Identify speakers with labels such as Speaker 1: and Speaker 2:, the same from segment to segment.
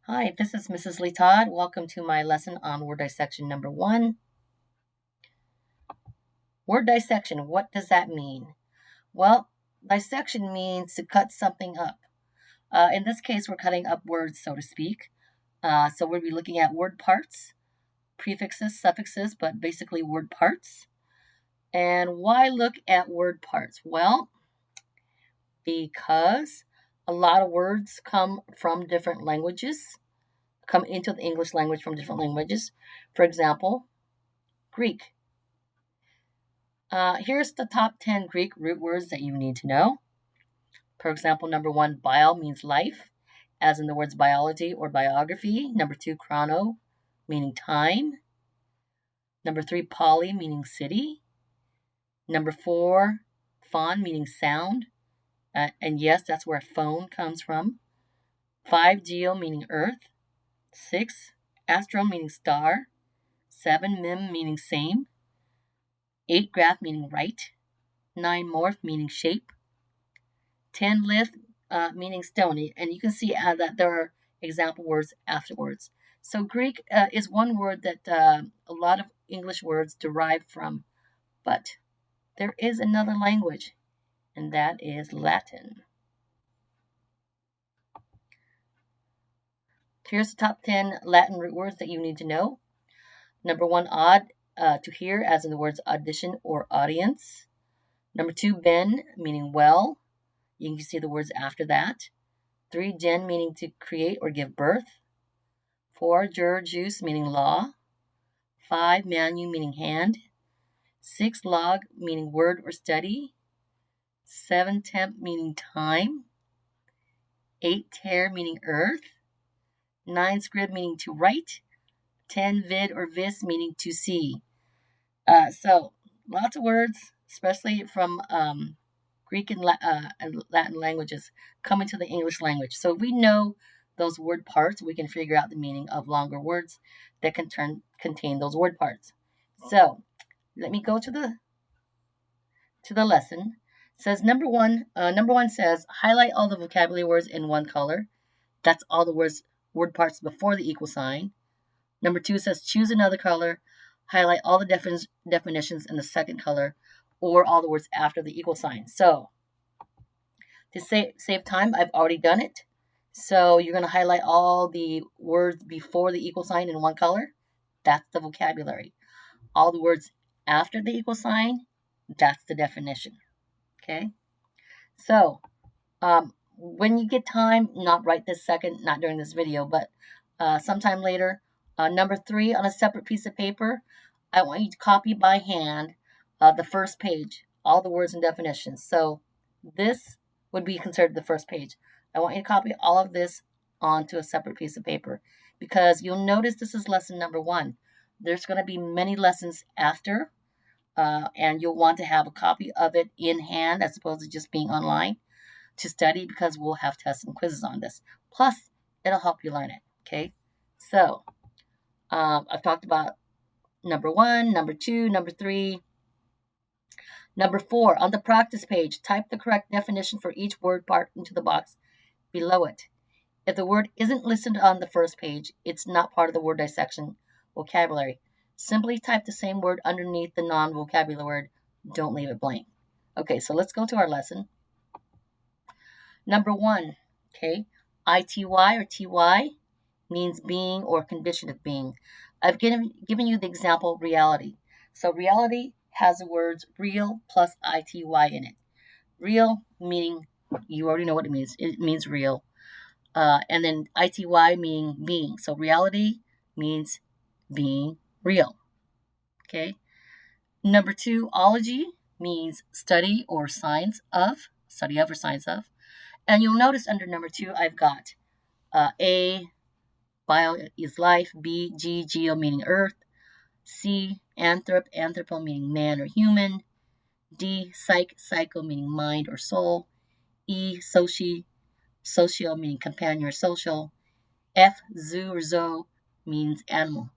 Speaker 1: Hi, this is Mrs. Le-Todd. Welcome to my lesson on word dissection number 1. Word dissection, what does that mean? Well, dissection means to cut something up. In this case, we're cutting up words, so to speak. So we'll be looking at word parts, prefixes, suffixes, but basically word parts. And why look at word parts? Well, because a lot of words come from different languages, come into the English language from different languages. For example, Greek. Here's the top 10 Greek root words that you need to know. For example, number 1, bio means life, as in the words biology or biography. Number 2, chrono, meaning time. Number 3, poly, meaning city. Number 4, phon, meaning sound. And yes, that's where phone comes from. 5, geo, meaning earth. 6, astro, meaning star. 7, mem, meaning same. 8, graph, meaning right. 9, morph, meaning shape. 10, lith, meaning stone. And you can see that there are example words afterwards. So Greek is one word that a lot of English words derive from. But there is another language, and that is Latin. Here's the top 10 Latin root words that you need to know. Number 1, odd, to hear, as in the words audition or audience. Number 2, ben, meaning well. You can see the words after that. 3, gen, meaning to create or give birth. 4, jur, jus, meaning law. 5, manu, meaning hand. 6, log, meaning word or study. 7, temp, meaning time. 8, ter, meaning earth. 9, scrib, meaning to write. 10, vid or vis, meaning to see. So lots of words, especially from Greek and Latin languages, come into the English language. So if we know those word parts, we can figure out the meaning of longer words that contain those word parts. So let me go to the lesson. It says number one says highlight all the vocabulary words in one color. That's all the word parts before the equal sign. Number 2 says choose another color, highlight all the definitions in the second color, or all the words after the equal sign. So to save time, I've already done it. So you're going to highlight all the words before the equal sign in one color. That's the vocabulary. All the words after the equal sign, that's the definition. Okay? So when you get time, not right this second, not during this video, but sometime later, number 3 on a separate piece of paper, I want you to copy by hand the first page, all the words and definitions. So this would be considered the first page. I want you to copy all of this onto a separate piece of paper because you'll notice this is lesson number 1. There's going to be many lessons after, and you'll want to have a copy of it in hand as opposed to just being online to study because we'll have tests and quizzes on this. Plus, it'll help you learn it, okay? So, I've talked about number 1, number 2, number 3. Number 4, on the practice page, type the correct definition for each word part into the box below it. If the word isn't listed on the first page, it's not part of the word dissection vocabulary. Simply type the same word underneath the non-vocabulary word. Don't leave it blank. Okay, so let's go to our lesson. Number 1, okay, ity or ty means being or condition of being. I've given you the example reality. So reality has the words real plus ity in it. Real meaning, you already know what it means. It means real. And then ity meaning being. So reality means being real. Okay. Number 2, ology means study or science of. Study of or science of. And you'll notice under number 2, I've got A, bio is life. B, geo meaning earth. C, anthropo meaning man or human. D, psycho meaning mind or soul. E, socio meaning companion or social. F, zoo or zoo means animal.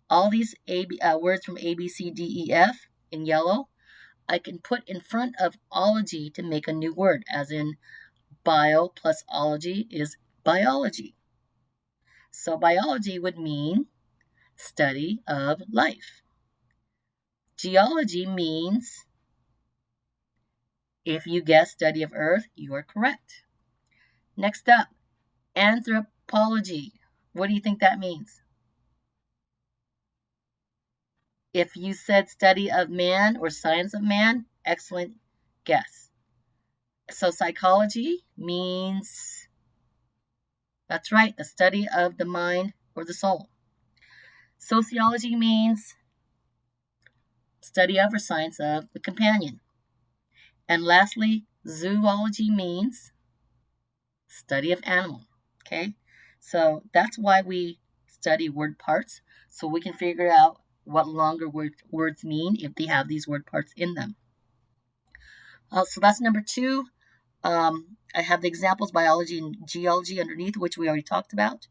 Speaker 1: All these words from A, B, C, D, E, F in yellow, I can put in front of ology to make a new word, as in bio plus ology is biology. So biology would mean study of life. Geology means, if you guess study of Earth, you are correct. Next up, anthropology. What do you think that means? If you said study of man or science of man, excellent guess. So psychology means, that's right, the study of the mind or the soul. Sociology means study of or science of the companion. And lastly, zoology means study of animal. Okay, so that's why we study word parts, so we can figure out what longer words mean if they have these word parts in them. So that's number 2. I have the examples, biology and geology, underneath, which we already talked about.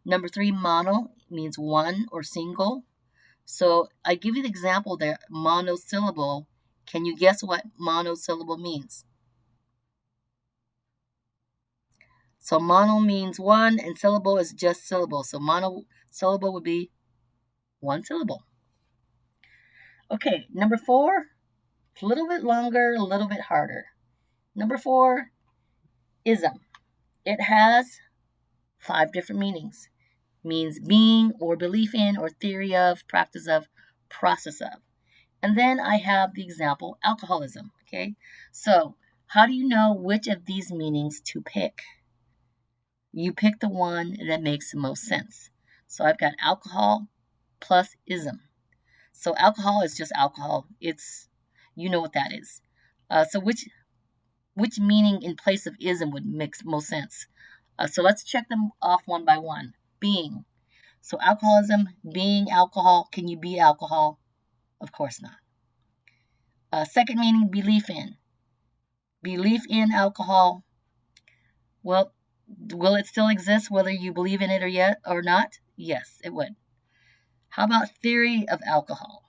Speaker 1: Number 3, mono means one or single. So I give you the example there, monosyllable. Can you guess what monosyllable means? So mono means one, and syllable is just syllable. So monosyllable would be one syllable. Okay, number 4, a little bit longer, a little bit harder. Number 4, ism. It has 5 different meanings. Means being or belief in or theory of, practice of, process of. And then I have the example, alcoholism. Okay, so how do you know which of these meanings to pick? You pick the one that makes the most sense. So I've got alcohol plus ism. So alcohol is just alcohol. It's, you know what that is. So which meaning in place of ism would make most sense? So let's check them off one by one. Being. So alcoholism, being alcohol. Can you be alcohol? Of course not. Second meaning, belief in. Belief in alcohol. Well, will it still exist whether you believe in it or not? Yes, it would. How about theory of alcohol?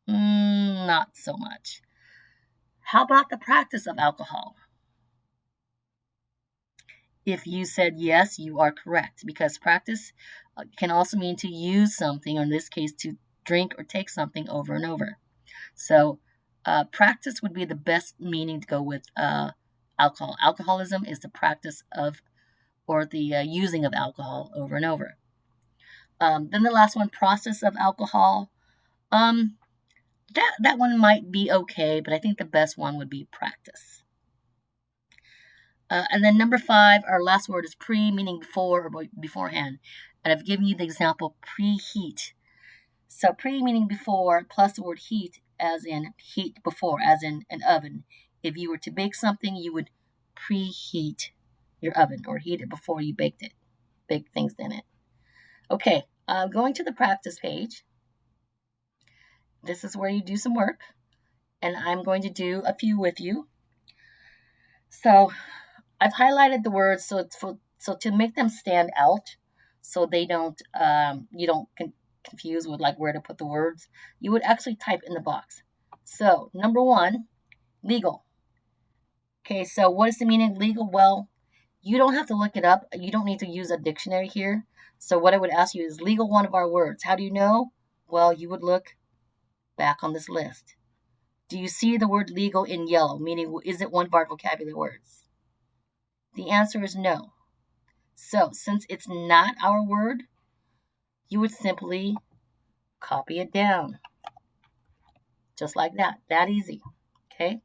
Speaker 1: Not so much. How about the practice of alcohol? If you said yes, you are correct, because practice can also mean to use something, or in this case, to drink or take something over and over. So practice would be the best meaning to go with alcohol. Alcoholism is the practice of, or the using of alcohol over and over. Then the last one, process of alcohol. That one might be okay, but I think the best one would be practice. And then number 5, our last word is pre, meaning before or beforehand. And I've given you the example, preheat. So pre meaning before, plus the word heat, as in heat before, as in an oven. If you were to bake something, you would preheat your oven or heat it before you baked it. Bake things in it. Okay, going to the practice page. This is where you do some work, and I'm going to do a few with you. So I've highlighted the words so to make them stand out, so they don't you don't confuse with like where to put the words. You would actually type in the box. So number 1, legal. Okay, so what is the meaning of legal? Well, you don't have to look it up. You don't need to use a dictionary here. So what I would ask you is legal one of our words. How do you know? Well, you would look back on this list. Do you see the word legal in yellow? Meaning, is it one of our vocabulary words? The answer is no. So, since it's not our word, you would simply copy it down. Just like that. That easy. Okay?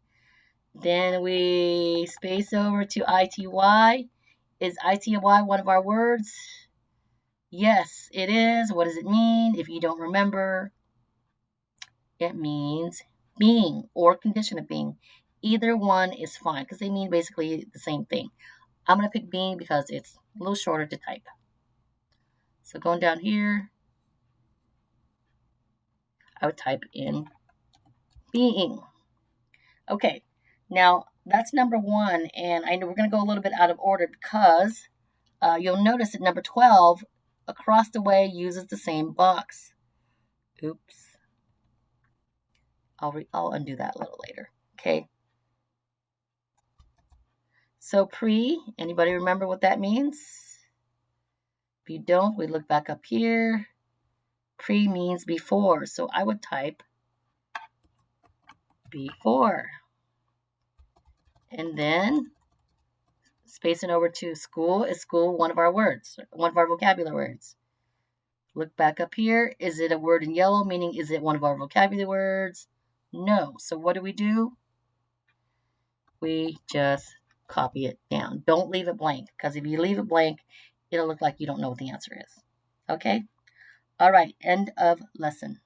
Speaker 1: Then we space over to ITY. Is ITY one of our words? Yes, it is. What does it mean? If you don't remember, it means being or condition of being. Either one is fine because they mean basically the same thing. I'm going to pick being because it's a little shorter to type. So going down here, I would type in being. Okay, now that's number 1, and I know we're going to go a little bit out of order because you'll notice that number 12 across the way uses the same box. Oops. I'll undo that a little later. Okay. So pre, anybody remember what that means? If you don't, we look back up here. Pre means before, so I would type before. And then spacing over to school. Is school one of our words, one of our vocabulary words? Look back up here. Is it a word in yellow, meaning is it one of our vocabulary words? No. So what do? We just copy it down. Don't leave it blank, because if you leave it blank, it'll look like you don't know what the answer is. Okay? All right, end of lesson.